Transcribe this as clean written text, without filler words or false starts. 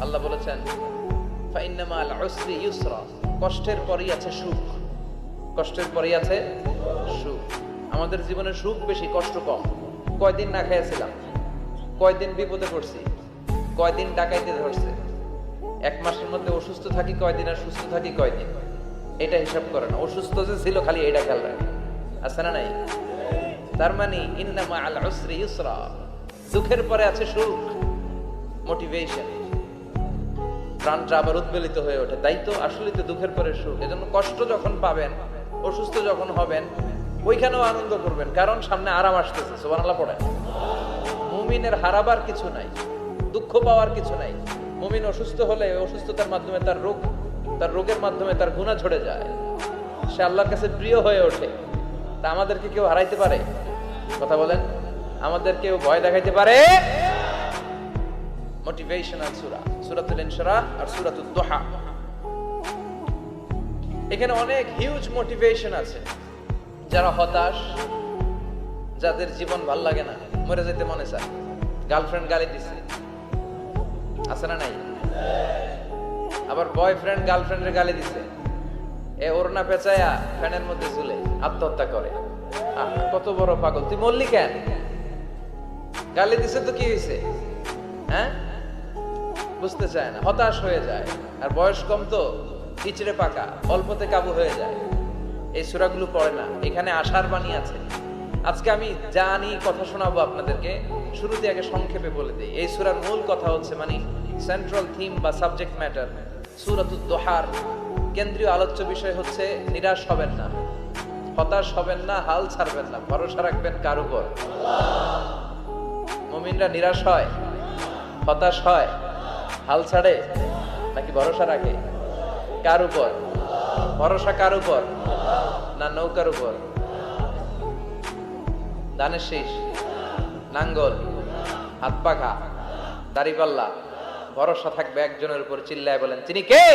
আল্লাহ বলেছেন ফাইন্না মাল উসরি ইউসরা, কষ্টের পরেই আছে সুখ। কষ্টের পরেই আছে সুখ। আমাদের জীবনে সুখ বেশি, কষ্ট কম। কয়দিন না খেয়েছিলাম, কয়দিন বিপদে পড়ছি, কয়দিন ডাকাইতে ধরছে, এক মাসের মধ্যে অসুস্থ থাকি কয়দিন আর সুস্থ থাকি কয়দিন, এটা হিসাব করে না। অসুস্থ যে ছিল খালি এটা খেয়াল রাখে, আছে না নাই? তার মানে ইন্না মাল উসরি ইউসরা, দুঃখের পরে আছে সুখ, মোটিভেশন। প্রাণটা আবার উদ্বেলিত হয়ে ওঠে, তাই তো আসলে তো দুঃখের পরে সুখ। এজন্য কষ্ট যখন পাবেন, অসুস্থ যখন হবেন, ওইখানেও আনন্দ করবেন, কারণ সামনে আরাম আসতেছে। সুবহানাল্লাহ পড়েন। মুমিনের হারাবার কিছু নাই, দুঃখ পাওয়ার কিছু নাই। মুমিন অসুস্থ হলে অসুস্থতার মাধ্যমে তার রোগের মাধ্যমে তার গুনাহ ঝরে যায়, সে আল্লাহর কাছে প্রিয় হয়ে ওঠে। তা আমাদেরকে কেউ হারাইতে পারে? কথা বলেন, আমাদের কেউ ভয় দেখাইতে পারে? মোটিভেশনাল সূরা, সূরাতুল ইনশিরাহ আর সূরাতুদ দুহা। এখানে অনেক হিউজ মোটিভেশন আছে। যারা হতাশ, যাদের জীবন ভাল লাগে না, মরে যেতে মনে চায়, গার্লফ্রেন্ড গালি দিছে, আছে না নাই? আবার বয়ফ্রেন্ড গার্লফ্রেন্ডের গালি দিছে, এ ওড়না পেঁচায়া ফ্যানের মধ্যে ঝুলে আত্মহত্যা করে। কত বড় পাগল তুই, মরলি কেন? গালি দিছে তো কি হয়েছে? হ্যাঁ, বুঝতে চায় না, হতাশ হয়ে যায়। আর বয়স কম তো, ইচড়ে পাকা, অল্পতে কাবু হয়ে যায়। এই সূরাগুলো পড়ে না। এখানে আশার বাণী আছে। আজকে আমি জানি কথা শোনাবো আপনাদেরকে, শুরুতে আগে সংক্ষেপে বলে দিই। এই সূরার মূল কথা হচ্ছে, মানে সেন্ট্রাল থিম বা সাবজেক্ট ম্যাটার, সূরাতুদ দুহার কেন্দ্রীয় আলোচ্য বিষয় হচ্ছে নিরাশ হবেন না, হতাশ হবেন না, হাল ছাড়বেন না, ভরসা রাখবেন কার উপর? মুমিনরা নিরাশ হয়, হতাশ হয়, হাল ছাড়ে নাকি ভরসা রাখে? কার উপর ভরসা? কার উপর? না নৌকার উপর? ধানের শীষ, নাঙ্গল, হাত পাখা, দাড়িপাল্লা, ভরসা থাকবে একজনের উপর। চিল্লায় বলেন, তিনি কে?